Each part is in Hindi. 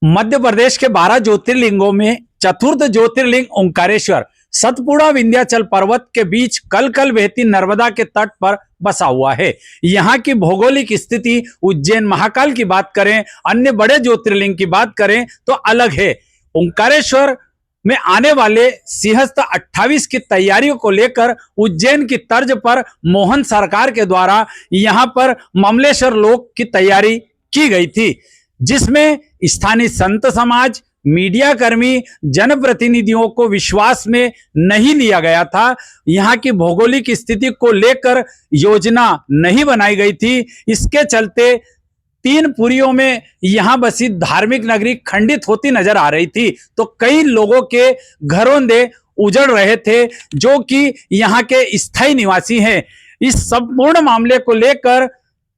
मध्य प्रदेश के 12 ज्योतिर्लिंगों में चतुर्थ ज्योतिर्लिंग ओंकारेश्वर सतपुड़ा विंध्याचल पर्वत के बीच कल कल बहती नर्मदा के तट पर बसा हुआ है। यहाँ की भौगोलिक स्थिति उज्जैन महाकाल की बात करें, अन्य बड़े ज्योतिर्लिंग की बात करें तो अलग है। ओंकारेश्वर में आने वाले सिंहस्थ 28 की तैयारियों को लेकर उज्जैन की तर्ज पर मोहन सरकार के द्वारा यहाँ पर ममलेश्वर लोक की तैयारी की गई थी, जिसमें स्थानीय संत समाज, मीडिया कर्मी, जनप्रतिनिधियों को विश्वास में नहीं लिया गया था। यहाँ की भौगोलिक स्थिति को लेकर योजना नहीं बनाई गई थी। इसके चलते 3 पुरियों में यहाँ बसी धार्मिक नगरी खंडित होती नजर आ रही थी। तो कई लोगों के घरोंदे उजड़ रहे थे जो कि यहाँ के स्थायी निवासी हैं। इस संपूर्ण मामले को लेकर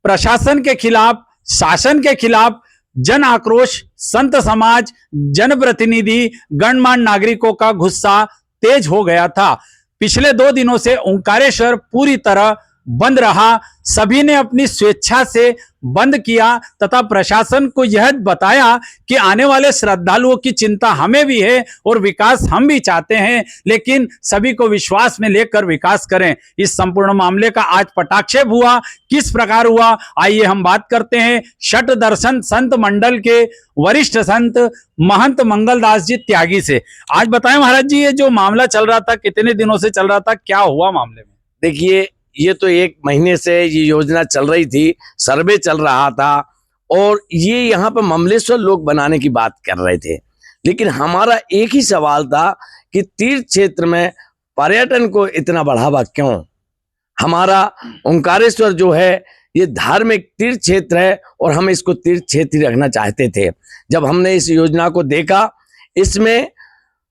प्रशासन के खिलाफ, शासन के खिलाफ जन आक्रोश, संत समाज, जनप्रतिनिधि, गणमान्य नागरिकों का गुस्सा तेज हो गया था। पिछले 2 दिनों से ओंकारेश्वर पूरी तरह बंद रहा। सभी ने अपनी स्वेच्छा से बंद किया तथा प्रशासन को यह बताया कि आने वाले श्रद्धालुओं की चिंता हमें भी है और विकास हम भी चाहते हैं, लेकिन सभी को विश्वास में लेकर विकास करें। इस संपूर्ण मामले का आज पटाक्षेप हुआ। किस प्रकार हुआ, आइए हम बात करते हैं शट दर्शन संत मंडल के वरिष्ठ संत महंत मंगलदास जी त्यागी से। आज बताएं महाराज जी, ये जो मामला चल रहा था, कितने दिनों से चल रहा था, क्या हुआ मामले में? देखिए, ये तो 1 महीने से ये योजना चल रही थी, सर्वे चल रहा था और ये यहाँ पर ममलेश्वर लोक बनाने की बात कर रहे थे। लेकिन हमारा एक ही सवाल था कि तीर्थ क्षेत्र में पर्यटन को इतना बढ़ावा क्यों? हमारा ओंकारेश्वर जो है ये धार्मिक तीर्थ क्षेत्र है और हम इसको तीर्थ क्षेत्र ही रखना चाहते थे। जब हमने इस योजना को देखा, इसमें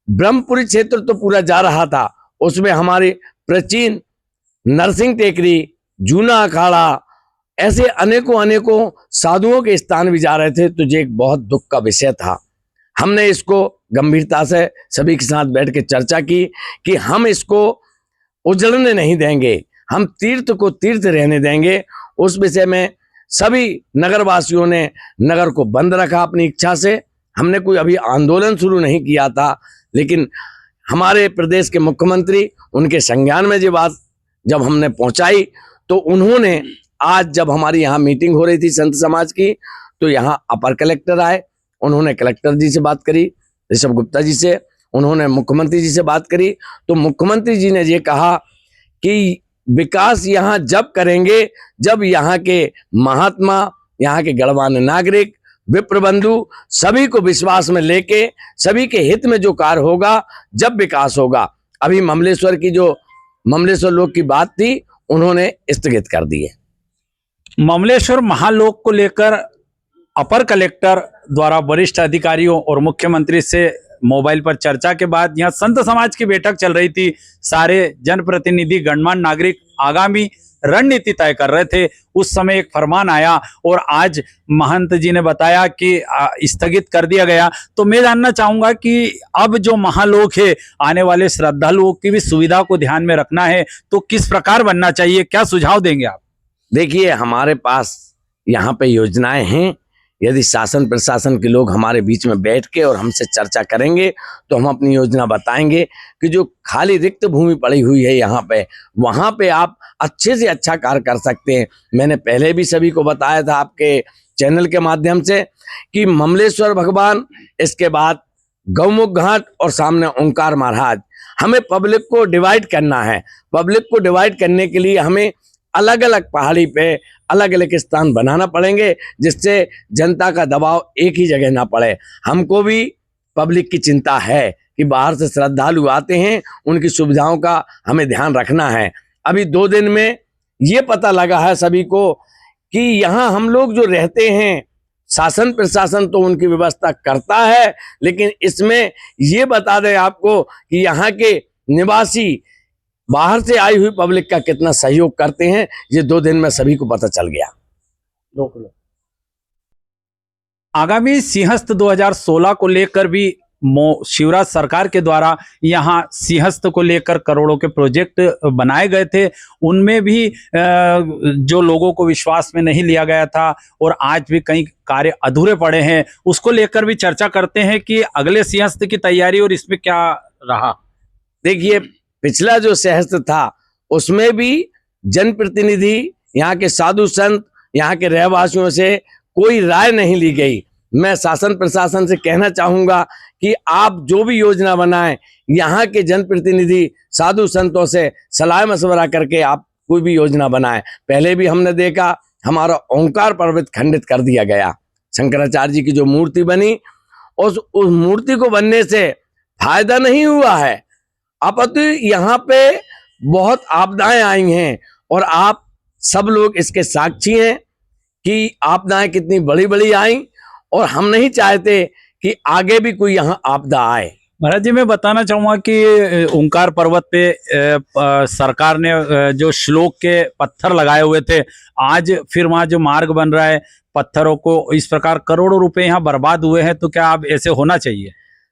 ब्रह्मपुरी क्षेत्र तो पूरा जा रहा था, उसमें हमारे प्राचीन नरसिंह टेकरी, जूना अखाड़ा, ऐसे अनेकों साधुओं के स्थान भी जा रहे थे। तो ये एक बहुत दुख का विषय था। हमने इसको गंभीरता से सभी के साथ बैठ के चर्चा की कि हम इसको उजड़ने नहीं देंगे, हम तीर्थ को तीर्थ रहने देंगे। उस विषय में सभी नगरवासियों ने नगर को बंद रखा अपनी इच्छा से। हमने कोई अभी आंदोलन शुरू नहीं किया था, लेकिन हमारे प्रदेश के मुख्यमंत्री, उनके संज्ञान में ये बात जब हमने पहुंचाई तो उन्होंने आज, जब हमारी यहाँ मीटिंग हो रही थी संत समाज की, तो यहाँ अपर कलेक्टर आए। उन्होंने कलेक्टर जी से बात करी, ऋषभ गुप्ता जी से, उन्होंने मुख्यमंत्री जी से बात करी। तो मुख्यमंत्री जी ने ये कहा कि विकास यहाँ जब करेंगे जब यहाँ के महात्मा, यहाँ के गणमान्य नागरिक, विप्रबंधु सभी को विश्वास में लेके सभी के हित में जो कार्य होगा, जब विकास होगा। अभी ममलेश्वर की जो ममलेश्वर लोक की बात थी, उन्होंने स्थगित कर दी है। ममलेश्वर महालोक को लेकर अपर कलेक्टर द्वारा वरिष्ठ अधिकारियों और मुख्यमंत्री से मोबाइल पर चर्चा के बाद यहाँ संत समाज की बैठक चल रही थी। सारे जनप्रतिनिधि, गणमान्य नागरिक आगामी रणनीति तय कर रहे थे। उस समय एक फरमान आया और आज महंत जी ने बताया कि स्थगित कर दिया गया। तो मैं जानना चाहूंगा कि अब जो महालोक है, आने वाले श्रद्धालुओं की भी सुविधा को ध्यान में रखना है, तो किस प्रकार बनना चाहिए, क्या सुझाव देंगे आप? देखिए, हमारे पास यहाँ पे योजनाएं हैं। यदि शासन प्रशासन के लोग हमारे बीच में बैठ के और हमसे चर्चा करेंगे तो हम अपनी योजना बताएंगे कि जो खाली रिक्त भूमि पड़ी हुई है यहाँ पे, वहाँ पे आप अच्छे से अच्छा कार्य कर सकते हैं। मैंने पहले भी सभी को बताया था आपके चैनल के माध्यम से कि ममलेश्वर भगवान, इसके बाद गौमुख घाट और सामने ओंकार महाराज। हमें पब्लिक को डिवाइड करना है। पब्लिक को डिवाइड करने के लिए हमें अलग अलग पहाड़ी पे अलग अलग स्थान बनाना पड़ेंगे, जिससे जनता का दबाव एक ही जगह ना पड़े। हमको भी पब्लिक की चिंता है कि बाहर से श्रद्धालु आते हैं, उनकी सुविधाओं का हमें ध्यान रखना है। अभी 2 दिन में ये पता लगा है सभी को कि यहाँ हम लोग जो रहते हैं, शासन प्रशासन तो उनकी व्यवस्था करता है, लेकिन इसमें ये बता दें आपको कि यहाँ के निवासी बाहर से आई हुई पब्लिक का कितना सहयोग करते हैं। ये 2 दिन में सभी को पता चल गया। आगामी सिंहस्थ 2016 को लेकर भी शिवराज सरकार के द्वारा यहाँ सिंहस्थ को लेकर करोड़ों के प्रोजेक्ट बनाए गए थे, उनमें भी जो लोगों को विश्वास में नहीं लिया गया था और आज भी कई कार्य अधूरे पड़े हैं, उसको लेकर भी चर्चा करते हैं कि अगले सिंहस्थ की तैयारी और इसमें क्या रहा। देखिए, पिछला जो सिंहस्थ था उसमें भी जनप्रतिनिधि, यहाँ के साधु संत, यहाँ के रहवासियों से कोई राय नहीं ली गई। मैं शासन प्रशासन से कहना चाहूंगा कि आप जो भी योजना बनाएं, यहाँ के जनप्रतिनिधि साधु संतों से सलाह मशवरा करके आप कोई भी योजना बनाएं। पहले भी हमने देखा, हमारा ओंकार पर्वत खंडित कर दिया गया, शंकराचार्य जी की जो मूर्ति बनी उस मूर्ति को बनने से फायदा नहीं हुआ है, अपितु यहाँ पे बहुत आपदाएं आई हैं और आप सब लोग इसके साक्षी हैं कि आपदाएं कितनी बड़ी बड़ी आई और हम नहीं चाहते कि आगे भी कोई यहाँ आपदा आए। महाराज जी, मैं बताना चाहूंगा कि ओंकार पर्वत पे सरकार ने जो श्लोक के पत्थर लगाए हुए थे, आज फिर वहां जो मार्ग बन रहा है, पत्थरों को इस प्रकार करोड़ों रुपए यहाँ बर्बाद हुए हैं, तो क्या अब ऐसे होना चाहिए?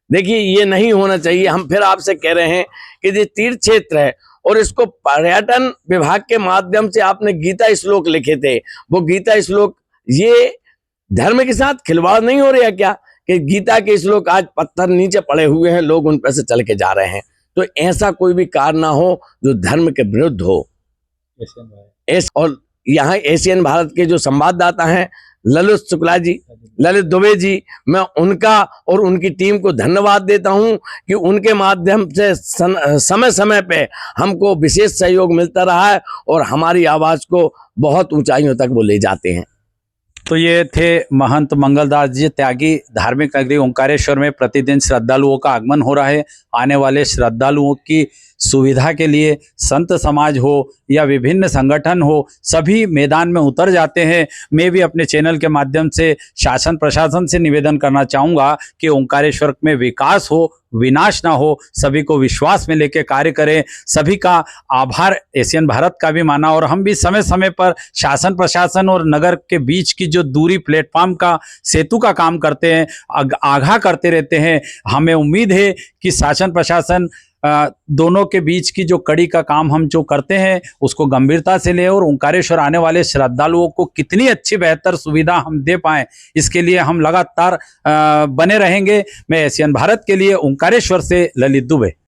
देखिए, ये नहीं होना चाहिए। हम फिर आपसे कह रहे हैं कि ये तीर्थ क्षेत्र है और इसको पर्यटन विभाग के माध्यम से आपने गीता श्लोक लिखे थे, वो गीता श्लोक ये धर्म के साथ खिलवाड़ नहीं हो रहा क्या कि गीता के श्लोक आज पत्थर नीचे पड़े हुए हैं, लोग उन पर से चल के जा रहे हैं। तो ऐसा कोई भी कार्य ना हो जो धर्म के विरुद्ध हो। और यहाँ एशियन भारत के जो संवाददाता हैं ललित शुक्ला जी, ललित दुबे जी, मैं उनका और उनकी टीम को धन्यवाद देता हूं कि उनके माध्यम से समय समय पे हमको विशेष सहयोग मिलता रहा है और हमारी आवाज को बहुत ऊंचाइयों तक वो ले जाते हैं। तो ये थे महंत मंगलदास जी त्यागी। धार्मिक नगरी ओंकारेश्वर में प्रतिदिन श्रद्धालुओं का आगमन हो रहा है। आने वाले श्रद्धालुओं की सुविधा के लिए संत समाज हो या विभिन्न संगठन हो, सभी मैदान में उतर जाते हैं। मैं भी अपने चैनल के माध्यम से शासन प्रशासन से निवेदन करना चाहूँगा कि ओंकारेश्वर में विकास हो, विनाश ना हो, सभी को विश्वास में लेके कार्य करें। सभी का आभार एशियन भारत का भी माना और हम भी समय समय पर शासन प्रशासन और नगर के बीच की जो दूरी प्लेटफॉर्म का सेतु का काम करते हैं, आगाह करते रहते हैं। हमें उम्मीद है कि शासन प्रशासन दोनों के बीच की जो कड़ी का काम हम जो करते हैं उसको गंभीरता से ले और ओंकारेश्वर आने वाले श्रद्धालुओं को कितनी अच्छी बेहतर सुविधा हम दे पाएं, इसके लिए हम लगातार बने रहेंगे। मैं एशियन भारत के लिए ओंकारेश्वर से ललित दुबे।